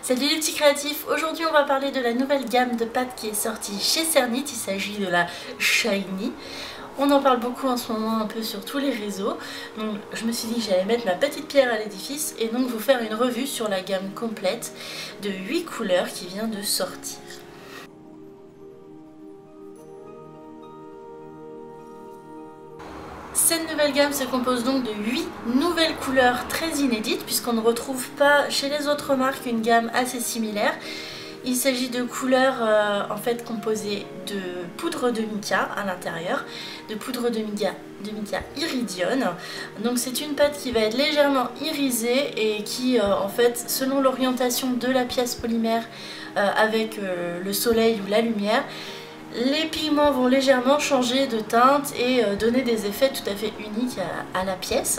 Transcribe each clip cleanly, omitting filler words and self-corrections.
Salut les petits créatifs, aujourd'hui on va parler de la nouvelle gamme de pâtes qui est sortie chez Cernit, il s'agit de la Shiny. On en parle beaucoup en ce moment un peu sur tous les réseaux, donc je me suis dit que j'allais mettre ma petite pierre à l'édifice et donc vous faire une revue sur la gamme complète de 8 couleurs qui vient de sortir. Cette nouvelle gamme se compose donc de 8 nouvelles couleurs très inédites puisqu'on ne retrouve pas chez les autres marques une gamme assez similaire. Il s'agit de couleurs en fait composées de poudre de mica à l'intérieur, de poudre de mica iridium. Donc c'est une pâte qui va être légèrement irisée et qui en fait selon l'orientation de la pièce polymère avec le soleil ou la lumière, les pigments vont légèrement changer de teinte et donner des effets tout à fait uniques à la pièce.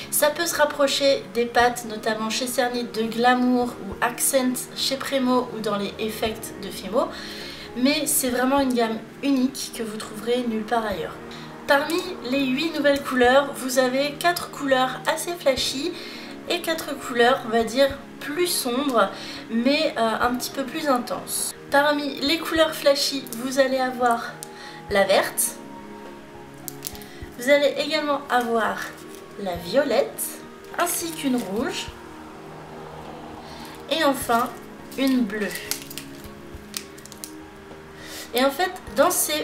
Ça peut se rapprocher des pâtes, notamment chez Cernit, de Glamour ou Accent chez Premo ou dans les Effects de Fimo. Mais c'est vraiment une gamme unique que vous trouverez nulle part ailleurs. Parmi les 8 nouvelles couleurs, vous avez 4 couleurs assez flashy et 4 couleurs, on va dire, plus sombres, mais un petit peu plus intenses. Parmi les couleurs flashy, vous allez avoir la verte. Vous allez également avoir la violette, ainsi qu'une rouge. Et enfin, une bleue. Et en fait, dans ces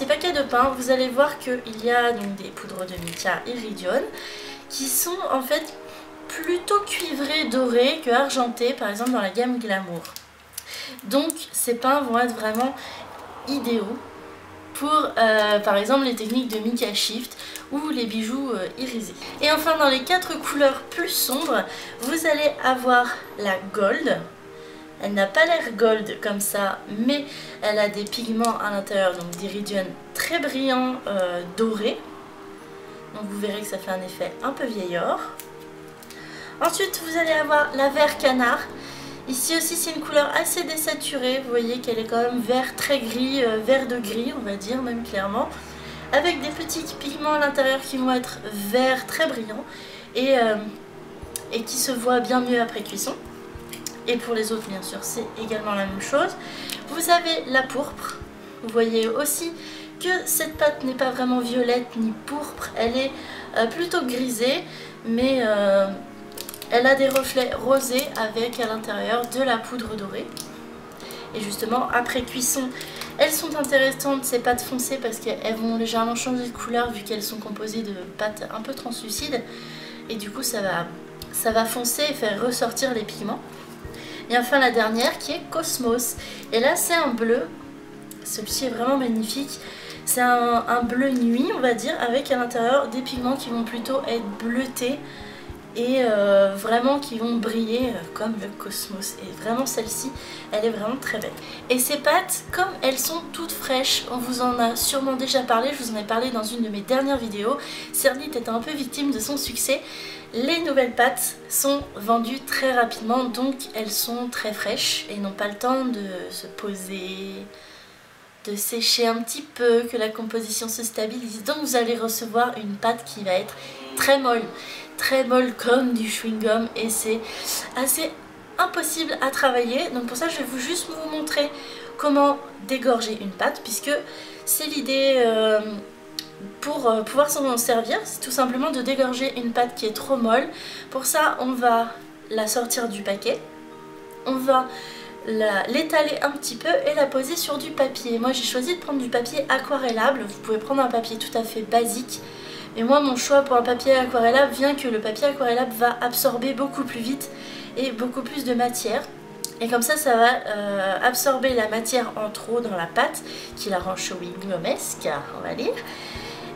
paquets de pain, vous allez voir qu'il y a donc des poudres de mica iridium qui sont en fait plutôt cuivrées dorées que argentées, par exemple dans la gamme Glamour. Donc ces pains vont être vraiment idéaux pour par exemple les techniques de mica shift ou les bijoux irisés. Et enfin dans les 4 couleurs plus sombres, vous allez avoir la gold. Elle n'a pas l'air gold comme ça, mais elle a des pigments à l'intérieur, donc d'iridium très brillants dorés. Donc vous verrez que ça fait un effet un peu vieillard. Ensuite vous allez avoir la vert canard. Ici aussi c'est une couleur assez désaturée, vous voyez qu'elle est quand même vert très gris, vert de gris on va dire même clairement, avec des petits pigments à l'intérieur qui vont être vert très brillants et qui se voient bien mieux après cuisson. Et pour les autres bien sûr c'est également la même chose. Vous avez la pourpre, vous voyez aussi que cette pâte n'est pas vraiment violette ni pourpre, elle est plutôt grisée mais elle a des reflets rosés avec à l'intérieur de la poudre dorée. Et justement, après cuisson, elles sont intéressantes ces pâtes foncées parce qu'elles vont légèrement changer de couleur vu qu'elles sont composées de pâtes un peu translucides. Et du coup, ça va foncer et faire ressortir les pigments. Et enfin, la dernière qui est Cosmos. Et là, c'est un bleu. Celui-ci est vraiment magnifique. C'est un bleu nuit, on va dire, avec à l'intérieur des pigments qui vont plutôt être bleutés. Et vraiment qui vont briller comme le cosmos. Et vraiment celle-ci, elle est vraiment très belle. Et ces pâtes, comme elles sont toutes fraîches, on vous en a sûrement déjà parlé, je vous en ai parlé dans une de mes dernières vidéos. Cernit était un peu victime de son succès. Les nouvelles pâtes sont vendues très rapidement, donc elles sont très fraîches et n'ont pas le temps de se poser, de sécher un petit peu, que la composition se stabilise. Donc vous allez recevoir une pâte qui va être très molle comme du chewing-gum et c'est assez impossible à travailler. Donc pour ça je vais juste vous montrer comment dégorger une pâte puisque c'est l'idée pour pouvoir s'en servir, c'est tout simplement de dégorger une pâte qui est trop molle. Pour ça on va la sortir du paquet, on va l'étaler un petit peu et la poser sur du papier. Moi j'ai choisi de prendre du papier aquarellable, vous pouvez prendre un papier tout à fait basique. Et moi mon choix pour un papier aquarellable vient que le papier aquarellable va absorber beaucoup plus vite et beaucoup plus de matière. Et comme ça va absorber la matière en trop dans la pâte qui la rend chewing-gumesque, on va dire.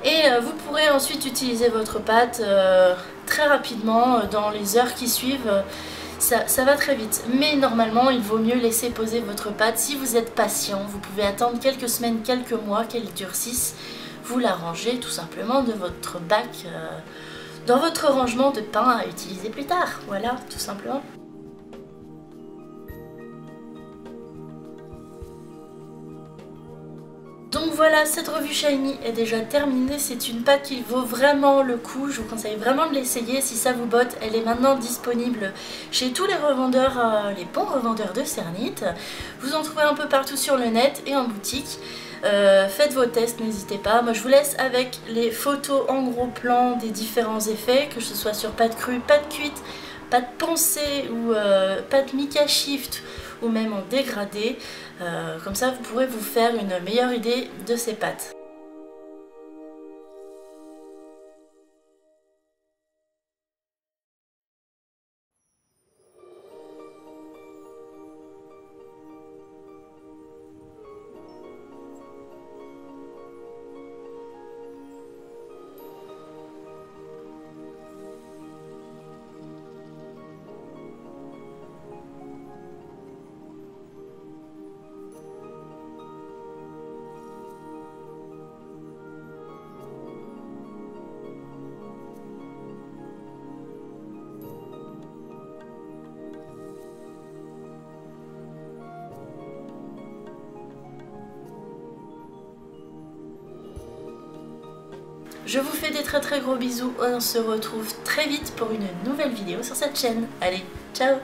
Et vous pourrez ensuite utiliser votre pâte très rapidement dans les heures qui suivent. Ça va très vite, mais normalement il vaut mieux laisser poser votre pâte. Si vous êtes patient, vous pouvez attendre quelques semaines, quelques mois qu'elle durcisse. Vous la rangez tout simplement de votre bac dans votre rangement de pain à utiliser plus tard. Voilà, tout simplement. Donc voilà, cette revue Shiny est déjà terminée. C'est une pâte qui vaut vraiment le coup. Je vous conseille vraiment de l'essayer si ça vous botte. Elle est maintenant disponible chez tous les revendeurs, les bons revendeurs de Cernit. Vous en trouvez un peu partout sur le net et en boutique. Faites vos tests, n'hésitez pas. Moi je vous laisse avec les photos en gros plan des différents effets, que ce soit sur pâte crue, pâte cuite, pâte poncée ou pâte Mica Shift ou même en dégradé. Comme ça vous pourrez vous faire une meilleure idée de ces pâtes. Je vous fais des très gros bisous, on se retrouve très vite pour une nouvelle vidéo sur cette chaîne. Allez, ciao!